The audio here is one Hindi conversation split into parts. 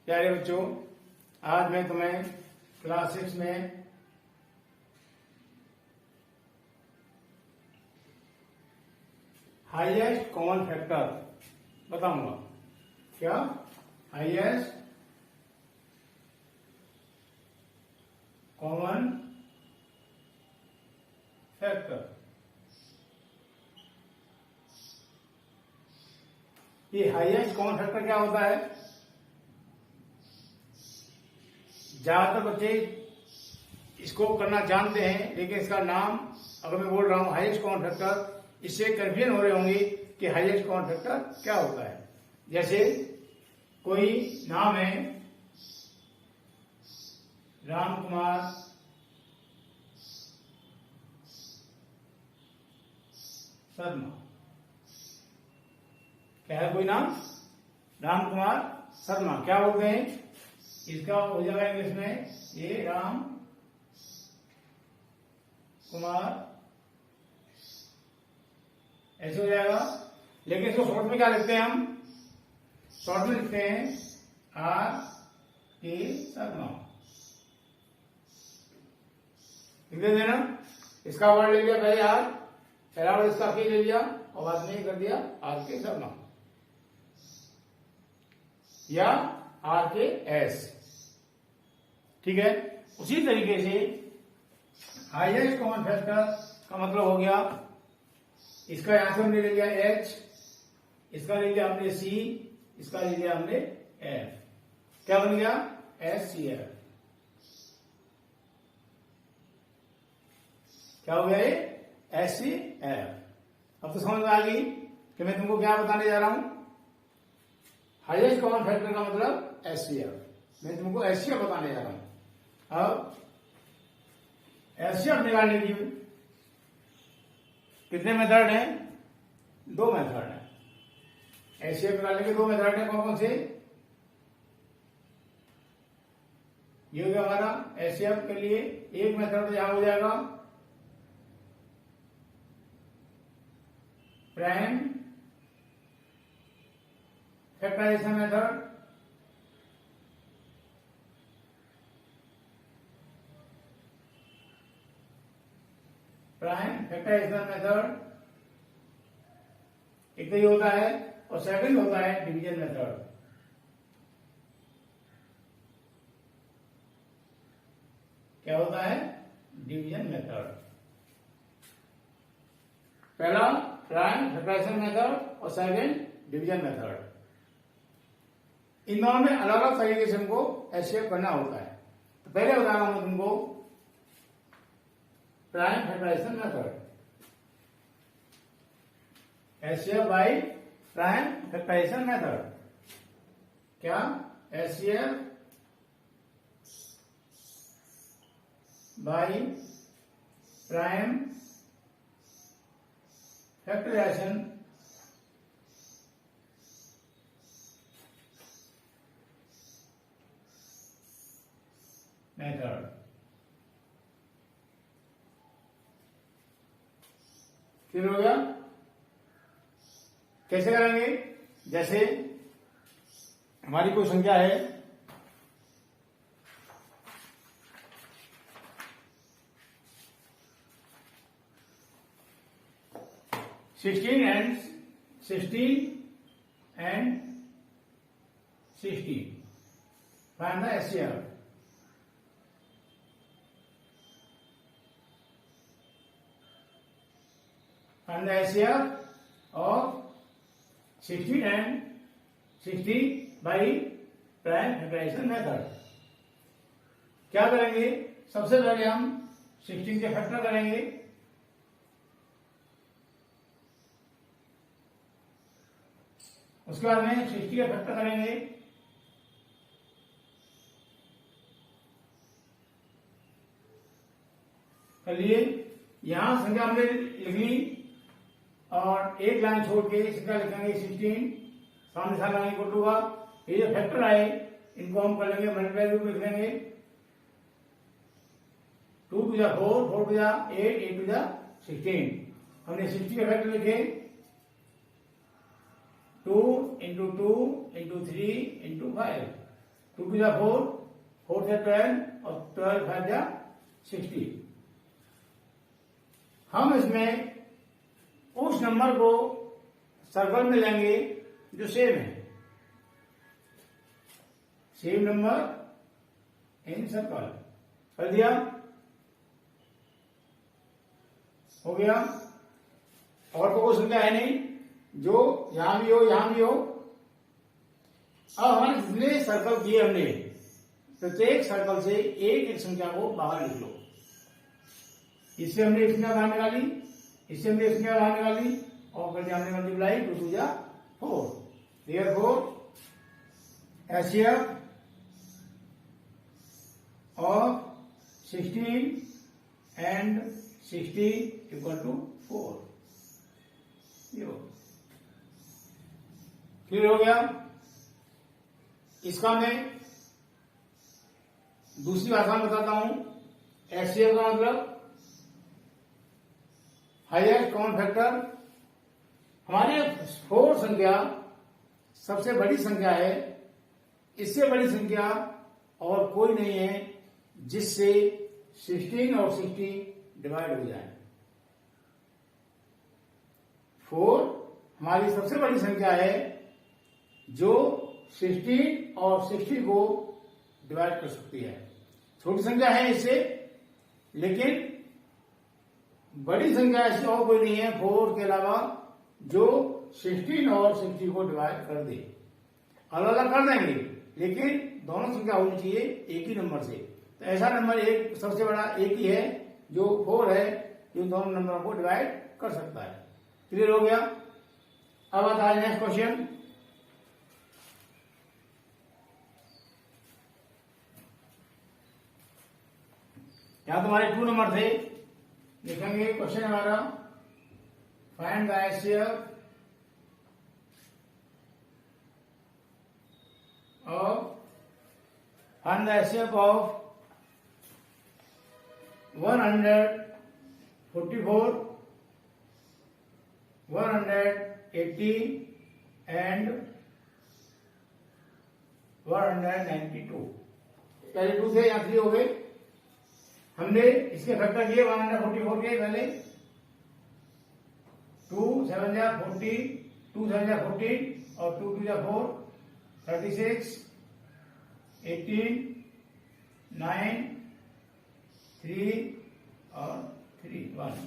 प्यारे बच्चों, आज मैं तुम्हें क्लास 6 में हाईएस्ट कॉमन फैक्टर बताऊंगा। क्या? Highest common factor. ये हाईएस्ट कॉमन फैक्टर क्या होता है? ज्यादातर बच्चे इसको करना जानते हैं, लेकिन इसका नाम अगर मैं बोल रहा हूं हाईएस्ट कॉमन फैक्टर, इससे कंफ्यूजन हो रहे होंगे कि हाईएस्ट कॉमन फैक्टर क्या होता है। जैसे कोई नाम है राम कुमार शर्मा। क्या है कोई नाम? राम कुमार शर्मा। क्या बोलते हैं इसका? हो जाएगा इंग्लिश में ये राम कुमार, ऐसे हो जाएगा। लेकिन इसको शॉर्ट में क्या लिखते हैं हम? शॉर्ट में लिखते हैं आर के शर्मा। लिख देते हैं ना। इसका वर्ड ले लिया पहले आर, पहला वर्ड इसका के ले लिया और बाद में कर दिया आर के शर्मा या आर के एस। ठीक है। उसी तरीके से हाईएस्ट कॉमन फैक्टर का मतलब हो गया, इसका यहां से हमने ले लिया एच, इसका ले लिया हमने सी, इसका ले लिया हमने एफ। क्या बन गया? S C F. क्या हो गया ये? S C F. अब तो समझ में आ गई कि मैं तुमको क्या बताने जा रहा हूं। हाईएस्ट कॉमन फैक्टर का मतलब एस सी एफ। मैं तुमको एस सी एफ बताने जा रहा हूं। अब एस सी एफ निकालने की कितने मेथड हैं? 2 मेथड हैं। एस सी एफ निकालने के 2 मेथड हैं। कौन कौन से? ये हो गया हमारा एस सी एफ के लिए एक मेथड यहां हो जाएगा prime factorisation method. Prime factorisation method एक तो ये होता है, और सेकंड होता है डिवीजन मेथड। क्या होता है? Division method. पहला प्राइम फैक्टराइजेशन मेथड और सेकंड डिवीजन मेथड। इन दोनों में अलग अलग तरीके से हमको एचसीएफ करना होता है। तो पहले बता रहा हूं तुमको prime factorisation method, HCF by prime factorisation method. क्या? HCF by prime factorisation method. फिर हो गया। कैसे करेंगे? जैसे हमारी कोई संख्या है sixteen and 16। Find the HCF. Find the HCF of 16 and 60 by prime factorisation method. क्या करेंगे? सबसे पहले हम 16 के फैक्टर करेंगे। उसके बाद में 60 के फैक्टर करेंगे। कर लिए। यहां संख्या हमने लिख ली और एक लाइन छोड़ के इसका लिखेंगे 16, सामने सामने लाइन इक्वल टू का। ये जो फैक्टर आए इनको हम कर लेंगे मल्टीप्लाई रूप में लिख लेंगे। 2 टू जा 4, 4 टू जा 8, 8 टू जा 16। हमने 60 के फैक्टर लिखे 2 into 2 into 3 into 5। 2 टू जा 4, 4 से 12 और 12 5 जा 60। हम इसमें उस नंबर को सर्कल में लेंगे जो सेम है, सेम नंबर इन सर्कल। कर दिया, हो गया। और तो कोई संख्या है नहीं जो यहां भी हो यहां भी हो। अब हमारे जितने सर्कल किए हमने, प्रत्येक सर्कल से एक एक संख्या को बाहर लिख लो। इससे हमने एक संख्या बाहर निकाली, इससे हमने एक संख्या बाहर निकाली और करके हमने मल्टीप्लाई 2 टू जा 4। Therefore HCF of 16 and 60 equal to 4। Clear हो गया। इसका मैं दूसरी भाषा में बताता हूं। एचसीएफ का मतलब हाईएस्ट कॉमन फैक्टर। हमारे 4 संख्या सबसे बड़ी संख्या है, इससे बड़ी संख्या और कोई नहीं है जिससे 16 और 60 डिवाइड हो जाए। 4 हमारी सबसे बड़ी संख्या है जो 16 और 60 को डिवाइड कर सकती है। छोटी संख्या है इससे, लेकिन बड़ी संख्या ऐसी और कोई नहीं है 4 के अलावा जो 16 और 60 को डिवाइड कर दे। अलग अलग कर देंगे लेकिन दोनों संख्या होनी चाहिए एक ही नंबर से। तो ऐसा नंबर एक सबसे बड़ा एक ही है जो 4 है, जो दोनों नंबरों को डिवाइड कर सकता है। क्लियर हो गया। अब आता है नेक्स्ट क्वेश्चन। यहां तुम्हारे 2 नंबर थे, लिखेंगे क्वेश्चन हमारा find the HCF of 144, 180 and 192। पहले 2 थे, यहां 3 हो गए। हमने इसके फैक्टर किए 144 के पहले। 2 7 जा 40, 2 7 जा 14 और 2 2 जा 4, 36, 18, 9, 3 और 3 1।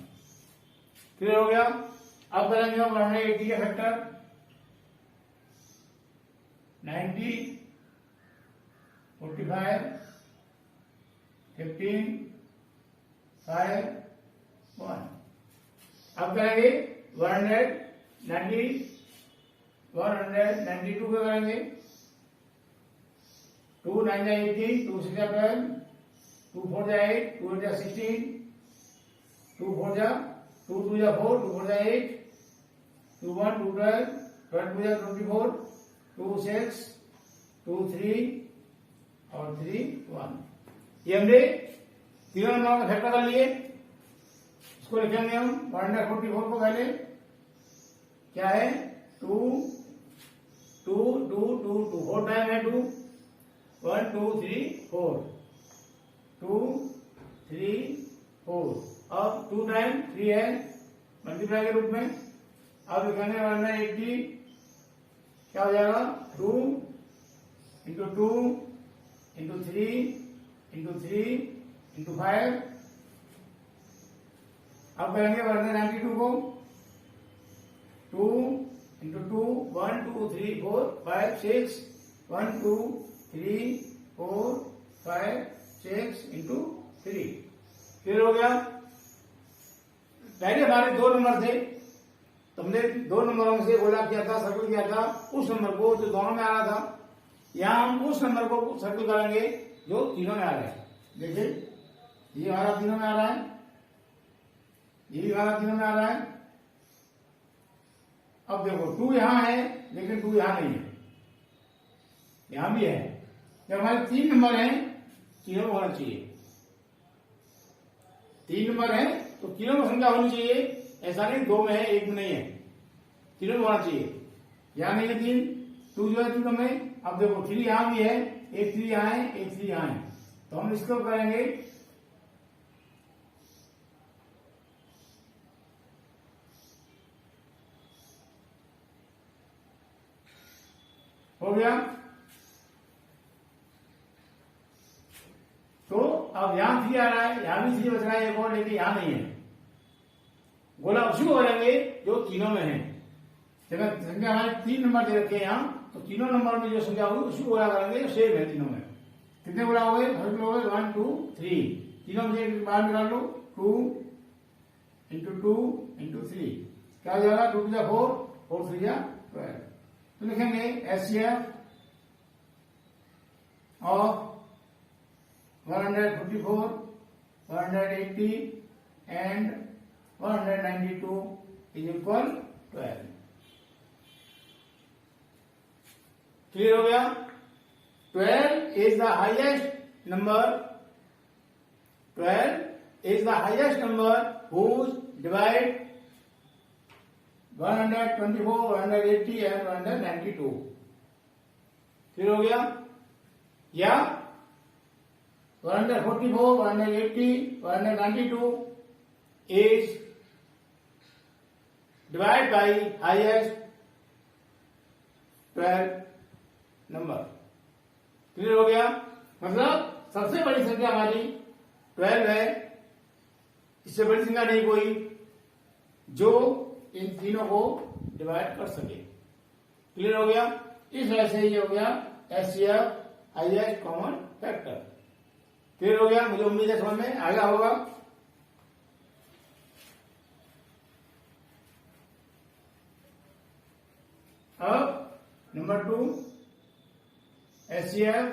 क्लियर हो गया। अब करेंगे हम 180 का फैक्टर 90, 45, 15, 5 1। अब करेंगे 192 पे करेंगे। 2 9 जा 18, 2 6 जा 12, 2 4 जा 8, 2 8 जा 16, 2 4 जा 2 2 जा 4, 2 4 जा 8, 2 1 2 12, 12 2 जा 24, 2 6, 2 3 और 3 1। ये हमने तीनों नंबरों का फैक्टर कर लिए। इसको लिखेंगे हम 144 को पहले क्या है 2 2 2 2 2 4 टाइम है 2 1 2 3 4 2 3 4। अब 2 टाइम 3 है मल्टीप्लाई के रूप में। अब लिखेंगे 180 क्या हो जाएगा 2 इंटू 2 इंटू 3 इंटू 3 इंटू 5। अब करेंगे 192 को 2 इंटू 2 1 2 3 4 5 6 1 2 3 4 5 6 इंटू 3। क्लियर हो गया। पहले हमारे 2 नंबर थे, तुमने 2 नंबरों में से गोला किया था, सर्कल किया था उस नंबर को जो दोनों में आ रहा था। यहां हम उस नंबर को सर्कल करेंगे जो तीनों में आ रहा है। देखिए ये हमारा तीनों में आ रहा है, ये भी हमारा तीनों में आ रहा है। अब देखो 2 यहां है लेकिन 2 यहां नहीं है, यहां भी है। जब हमारे 3 नंबर हैं तीनों में होना चाहिए। 3 नंबर है तो तीनों में संख्या होनी चाहिए। ऐसा नहीं 2 में है 1 में नहीं है, तीनों में होना चाहिए। यहां नहीं है 3, 2 जो है तीनों में। अब देखो 3 यहां भी है एक 3 यहाँ है, एक 3 यहाँ है, तो हम इसको करेंगे हो गया। तो अब यहां 3 आ रहा है, यहां भी 3 बच रहा है एक और, लेकिन यहां नहीं है। गोला उसी को करेंगे जो तीनों में है। जब संख्या हमारे 3 नंबर दे रखे हैं यहाँ, तो तीनों नंबर में जो संख्या होगी उसी को गोला करेंगे जो सेम है तीनों में। कितने गोला हो गए? 1 2 3, तीनों में से बाहर निकाल लो। 2 इंटू 2 इंटू 3 क्या हो जाएगा? 2 to 4, 4 3 12। तो लिखेंगे HCF of 144, 180 and 192 is equal 12। Clear हो गया? 12 is the highest number. 12 is the highest number whose divide 124, 180 and 192. Clear हो गया? या 144, 180, 192 is divided by highest 12 number. Clear हो गया? मतलब सबसे बड़ी संख्या हमारी 12 है, इससे बड़ी संख्या नहीं कोई जो इन तीनों को डिवाइड कर सके। क्लियर हो गया? इस वजह से ये हो गया HCF highest common factor. Clear हो गया? मुझे उम्मीद है समझ में आया होगा। अब number 2 HCF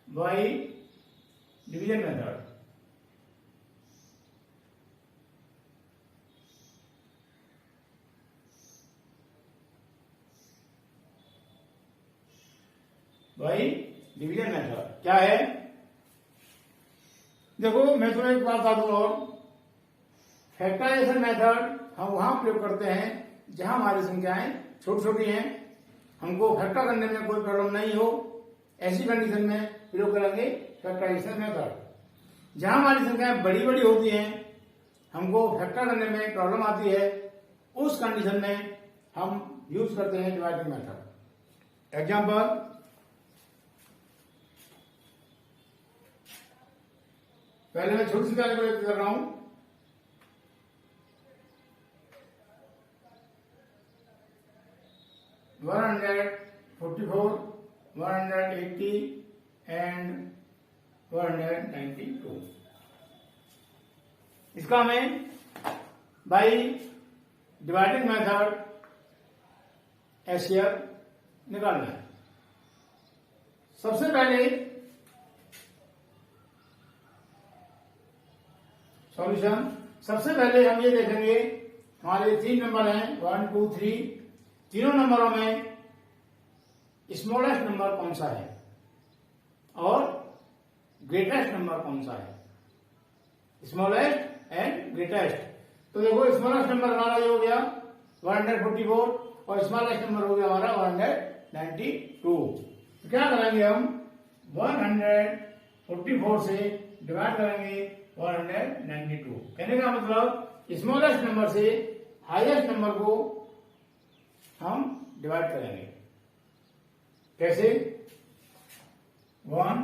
by division method. By division method क्या है? देखो मैं तुम्हें एक बात बता दूं और, फैक्टराइजेशन मेथड हम वहां प्रयोग करते हैं जहां हमारी संख्याएं छोटी छोटी हैं, हमको फैक्टर करने में कोई प्रॉब्लम नहीं हो, ऐसी कंडीशन में प्रयोग करेंगे फैक्टराइजेशन मेथड। जहां हमारी संख्याएं बड़ी बड़ी होती हैं, हमको फैक्टर करने में प्रॉब्लम आती है, उस कंडीशन में हम यूज करते हैं डिवाइडिंग मेथड। एग्जाम्पल, पहले मैं छोटी सी कैलकुलेट कर रहा हूं। One 144, 180 and 192। इसका हमें बाई डिवाइडिंग मेथड एचसीएफ निकालना है। सबसे पहले सॉल्यूशन, सबसे पहले हम ये देखेंगे हमारे 3 नंबर हैं 1 2 3, तीनों नंबरों में स्मॉलेस्ट नंबर कौन सा है और ग्रेटेस्ट नंबर कौन सा है, स्मॉलेस्ट एंड ग्रेटेस्ट। तो देखो स्मॉलेस्ट नंबर हमारा ये हो गया 144 और स्मॉलेस्ट नंबर हो गया हमारा 192। तो क्या करेंगे हम 144 से डिवाइड करेंगे 192। कहने का मतलब स्मॉलेस्ट नंबर से हाईएस्ट नंबर को हम डिवाइड करेंगे। कैसे? 1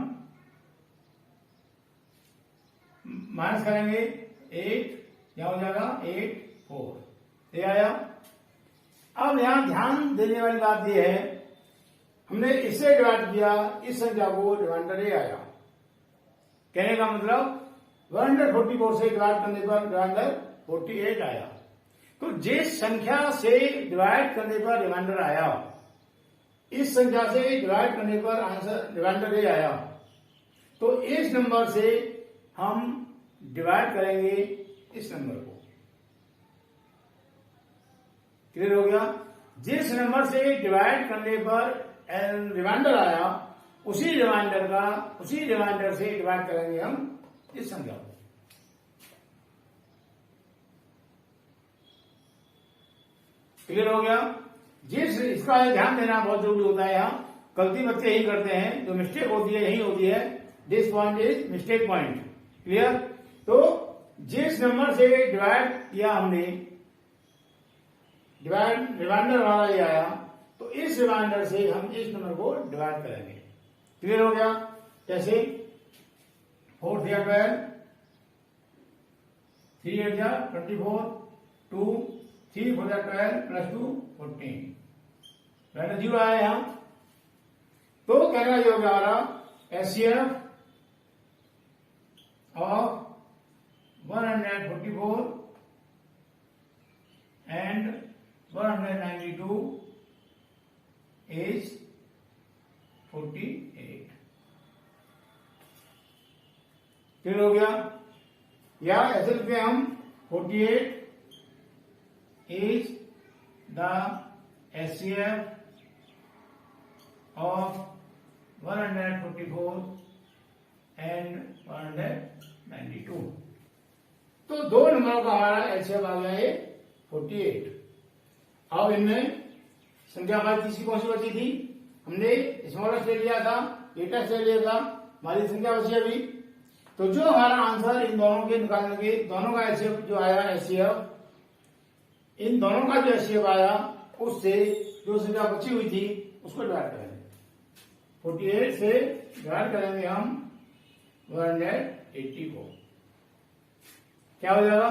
माइनस करेंगे 8, क्या हो जाएगा 8 4, ये आया। अब यहां ध्यान देने वाली बात यह है, हमने इससे डिवाइड किया, इस संख्या को रिमाइंडर ए आया। कहने का मतलब 144 से डिवाइड करने पर रिमाइंडर 48 आया। तो जिस संख्या से डिवाइड करने पर रिमाइंडर आया, इस संख्या से डिवाइड करने पर आंसर रिमाइंडर ए आया, तो इस नंबर से हम डिवाइड करेंगे इस नंबर को। क्लियर हो गया? जिस नंबर से डिवाइड करने पर रिमाइंडर आया, उसी रिमाइंडर से डिवाइड करेंगे हम इस संख्या को। क्लियर हो गया? इसका ध्यान देना बहुत जरूरी होता है। यहाँ गलती बच्चे यही करते हैं, जो मिस्टेक होती है यही होती है। This point is mistake point. Clear? तो जिस नंबर से डिवाइड किया हमने, डिवाइड रिमाइंडर वाला ये आया, तो इस रिमाइंडर से हम इस नंबर को डिवाइड करेंगे। क्लियर हो गया? कैसे? 4 3 12, 3 8 24, 2 3 4 12 प्लस 2 14, 0 आया यहां। तो कहना ये हो गया हमारा HCF of 144 and 192 is 48। Clear हो गया? या ऐसे लिखते हम 48 is the HCF of 144 and 192। तो दो नंबरों का हमारा एचसीएफ आ गया ये 48। अब इनमें संख्या हमारी तीसरी कौन सी बची थी? हमने स्मॉलेस्ट ले लिया था, लेटेस्ट ले लिया था, हमारी संख्या बची अभी। तो जो हमारा आंसर इन दोनों के निकालने के, दोनों का एचसीएफ जो आया एचसीएफ, इन दोनों का जो एचसीएफ आया उससे जो संख्या बची हुई थी उसको डिवाइड करेंगे। 48 से डिवाइड करेंगे हम 180 को। क्या हो जाएगा?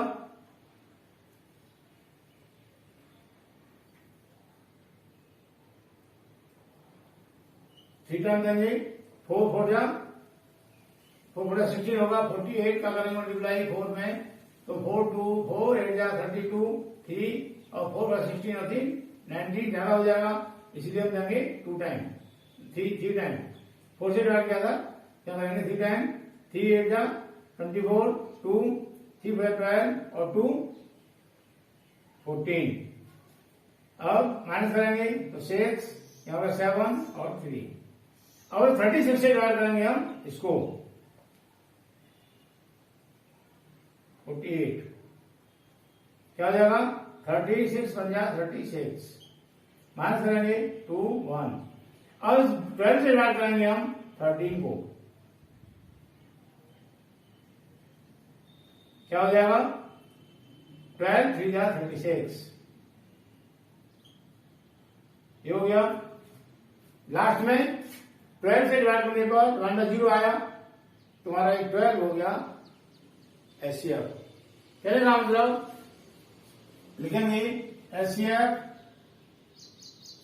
3 टाइम देंगे, 4 4 16 होगा। 48 का करेंगे मल्टीप्लाई 4 में, तो 4 2 4 8 32 3 और 4 16 होती 19 ज्यादा हो जाएगा, इसलिए हम देंगे 2 टाइम 3 टाइम। 4 से डिवाइड किया था, क्या करेंगे 3 टाइम। 3 8 24, 2 3 5 12 और 2 14। अब माइनस करेंगे तो 6, यहाँ पर 7 और 3। अब 36 से डिवाइड करेंगे हम इसको 48। क्या हो जाएगा? 36 पंजा 36, माइनस करेंगे 2 1। अब 12 से डिवाइड करेंगे हम 13 को। क्या हो जाएगा? 12 3 36। ये हो गया। लास्ट में 12 से डिवाइड करने पर 1/0 आया, तुम्हारा 12 हो गया एचसीएफ। कहने का मतलब लिखेंगे एचसीएफ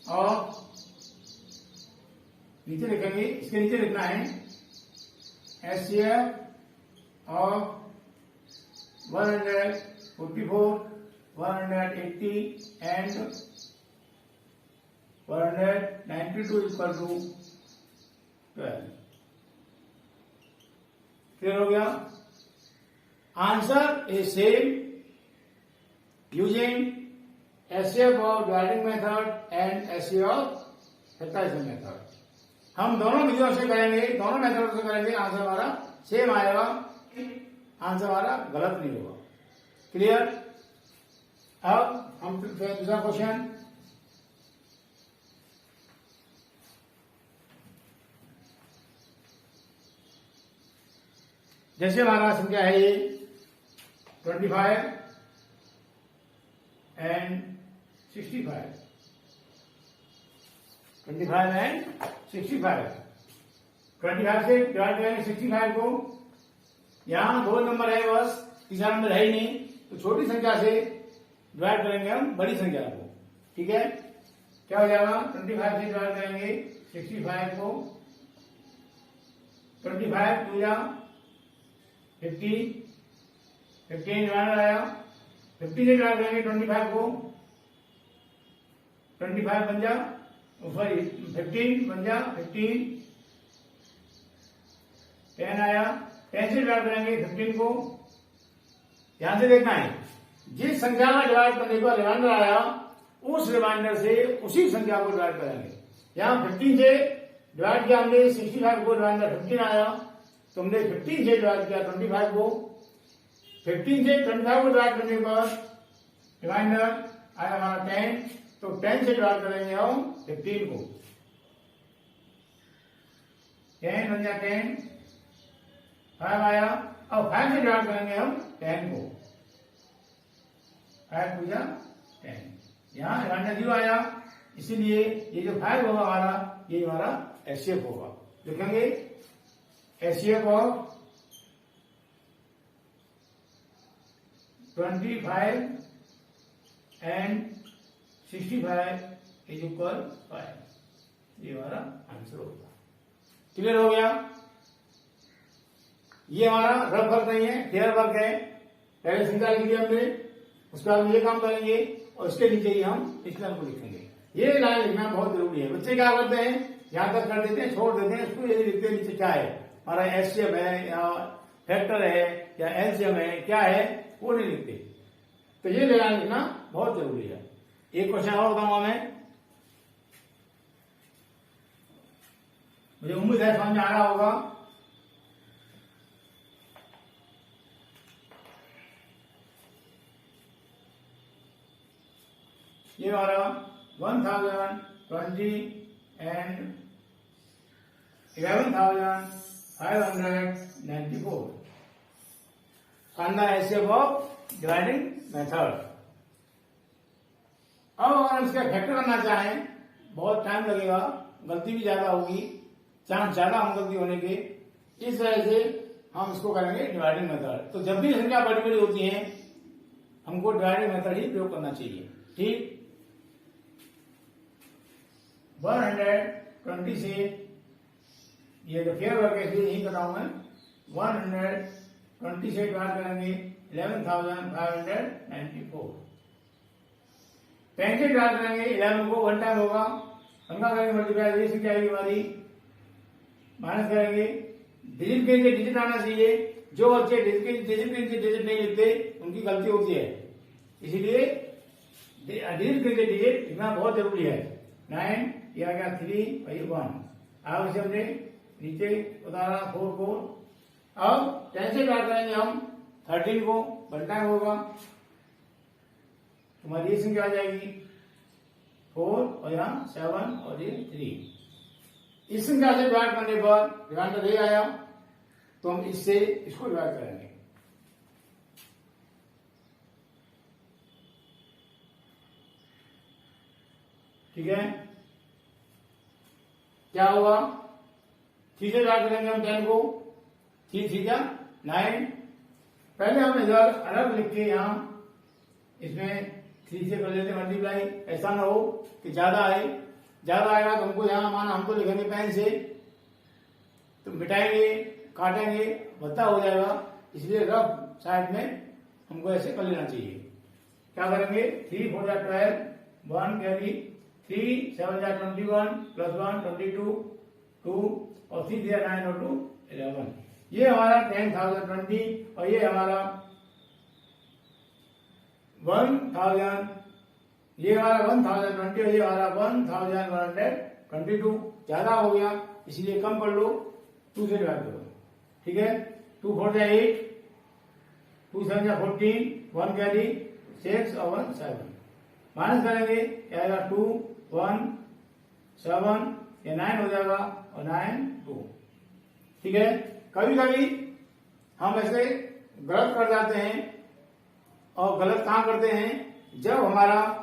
और नीचे लिखेंगे, इसके नीचे लिखना है HCF of 144, 180 and 192 equal to 12। Clear हो गया? Answer is same using HCF of dividing method and HCF of factorization method. हम दोनों विधियों से करेंगे, दोनों मेथड से करेंगे, आंसर हमारा सेम आएगा, आंसर हमारा गलत नहीं होगा। क्लियर? अब हम दूसरा क्वेश्चन, जैसे हमारा संख्या है ये 25 एंड 65, 25 एंड 65। 25 से डिवाइड करेंगे 65 को। यहां 2 नंबर है बस, तीसरा नंबर है ही नहीं, तो छोटी संख्या से डिवाइड करेंगे हम बड़ी संख्या को। ठीक है? क्या हो जाएगा? 25 से डिवाइड करेंगे 65 को। 25 2 50, 15 डिवाइड आया, 50 से डिवाइड करेंगे 25 को। 25 पंजा सॉरी 15 पंजा 15, 10 आया, 10 से डिवाइड करेंगे 15 को। ध्यान से देखना है, जिस संख्या में डिवाइड करने पर रिमाइंडर आया उस रिमाइंडर से उसी संख्या को डिवाइड करेंगे। यहां 15 से डिवाइड किया हमने 65 को, रिमाइंडर 15 आया, तो हमने 15 से डिवाइड किया 25 को। 15 से 25 को डिवाइड करने पर रिमाइंडर आया हमारा 10, तो 10 से डिवाइड करेंगे हम 15 को। 10 बन जाए 10, 5 आया। अब 5 से डिवाइड करेंगे हम 10 को, 5 पूजा 10, यहाँ रिमाइंडर 0 आया, इसीलिए ये जो 5 होगा हमारा, ये हमारा एचसीएफ होगा। लिखेंगे HCF of 25 and 65 is equal 5, ये हमारा आंसर होगा। क्लियर हो गया? ये हमारा रफ वर्क नहीं है, फेयर वर्क है। पहले संख्या लिख दी हमने, उसके बाद हम ये काम करेंगे और इसके नीचे ही हम इस्लाम को लिखेंगे। ये लाइन लिखना बहुत जरूरी है। बच्चे क्या करते हैं, यहां तक कर देते हैं, छोड़ देते हैं, इसको ये लिखते हैं नीचे क्या है, हमारा एचसीएफ है या फैक्टर है या एलसीएम है, क्या है वो नहीं लिखते। तो ये लाइन लिखना बहुत जरूरी है। एक क्वेश्चन और बताऊंगा मैं, मुझे उम्मीद है समझ में आ रहा होगा। ये हमारा 1020 and 11,594 find the HCF of dividing method. अब अगर इसका फैक्टर करना चाहें, बहुत टाइम लगेगा, गलती भी ज्यादा होगी, चांस ज्यादा हम गलती होने के, इस तरह से हम इसको करेंगे डिवाइडिंग मेथड। तो जब भी संख्या बड़ी बड़ी होती है हमको डिवाइडिंग मेथड ही प्रयोग करना चाहिए। ठीक, 120 से ये जो फेयर वर्क है इसलिए यही कर रहा हूं मैं, 120 से डिवाइड करेंगे 11,594, 10 से डिवाइड करेंगे 11 को, वन टाइम होगा, पंखा करेंगे मल्टीप्लाई, ये संख्या आएगी हमारी, माइनस करेंगे, डिजिट के नीचे डिजिट आना चाहिए। जो बच्चे डिजिट के नीचे डिजिट नहीं लिखते उनकी गलती होती है, इसीलिए डिजिट के नीचे डिजिट लिखना बहुत जरूरी है। 9 ये आ गया 3 और ये 1, अब इसे हमने नीचे उतारा 4 को। अब 10 से डिवाइड करेंगे हम 13 को, वन टाइम होगा, तुम्हारी ये संख्या आ जाएगी 4 और यहाँ 7 और ये 3। इस संख्या से डिवाइड करने पर रिमाइंडर ये आया, तो हम इससे इसको डिवाइड करेंगे। ठीक है, क्या होगा, 3 से डिवाइड करेंगे हम 10 को, 3 3 9। पहले हम इधर अलग लिख के यहाँ इसमें 3 से कर लेते मल्टीप्लाई, ऐसा ना हो कि ज्यादा आए, ज्यादा आएगा तो हमको यहाँ माना हम तो लिखेंगे पेन से, तो मिटाएंगे काटेंगे भत्ता हो जाएगा, इसलिए रफ साइड में हमको ऐसे कर लेना चाहिए। क्या करेंगे, 3 4 12, 1 कैरी, 3 7 21 प्लस 1 22 2 और 3 9 और 2 11। ये हमारा 10,020 और ये हमारा 1,000, ये हमारा 1,020 और ये हमारा 1,122। ज्यादा हो गया इसलिए कम कर लो, 2 से डिवाइड करो। ठीक है, 2 4 8, 2 7 14, 1 कैरी 6 और 1 7। माइनस करेंगे आएगा 2 1 7, ये 9 हो जाएगा और 9 2। ठीक है, कभी कभी हम ऐसे गलत कर जाते हैं, और गलत काम करते हैं जब हमारा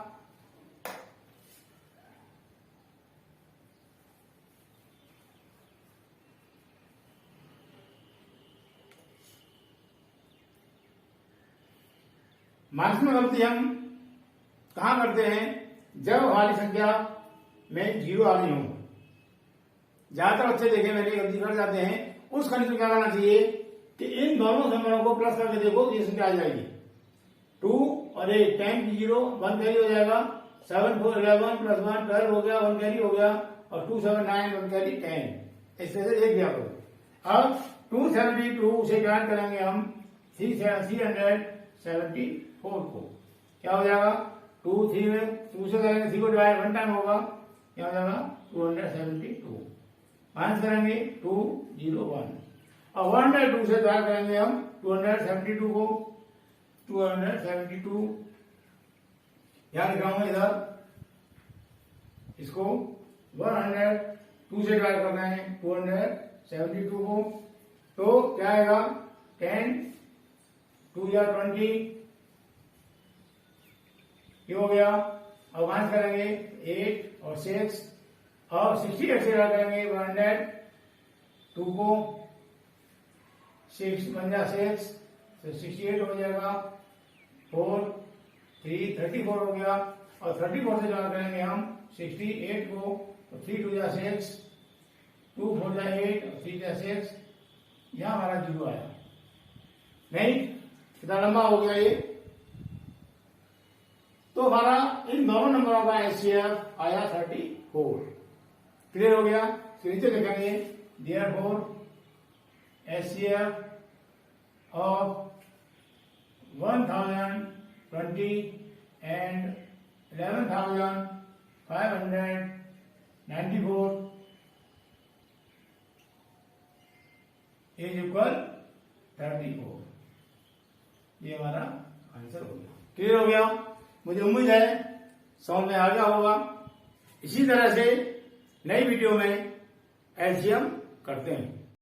माइनस में गलती हम कहां करते हैं, जब हमारी संख्या में 0 आ रही हो। ज्यादातर बच्चे देखे मैंने गलती कर जाते हैं, उस कंडीशन में क्या करना चाहिए कि इन दोनों संख्याओं को प्लस करके देखो, ये संख्या आ जाएगी 2 और 8, 10 की 0, 1 कैरी हो जाएगा, 7 4 11 प्लस 1 12 हो गया, 1 कैरी हो गया, और 2 7 9 1 कैरी 10। इस तरह से देख दिया करो। अब 272 से डिवाइड करेंगे हम 374 को, क्या हो जाएगा, 2 3 में 2 से करेंगे, 3 को डिवाइड 1 टाइम होगा, क्या हो जाएगा 272। माइनस करेंगे 2 0 1 और 102 से डिवाइड करेंगे हम 272 को, 272 यहां लिखा हूं इधर, इसको 102 से डिवाइड कर रहे हैं 72 को, तो क्या आएगा 10 2 या 20, ये हो गया। अब माइनस करेंगे 8 और 6, और 68 से करेंगे 102 को, 6 बन जा 6 तो 68 हो जाएगा, 4 3 34 हो गया। और 34 से जमा करेंगे हम 68 को, तो 3 2 जा 6, 2 4 जा 8 और 3 जा 6, यहां हमारा 0 आया। नहीं, कितना लंबा हो गया ये। तो हमारा इन दोनों नंबरों का एचसीएफ आया 34। क्लियर हो गया। नीचे देखेंगे therefore HCF of 1020 and 11,594 is equal 34। ये हमारा आंसर हो गया। क्लियर हो गया। मुझे उम्मीद है समझ में आ गया होगा। इसी तरह से नई वीडियो में एलसीएम करते हैं।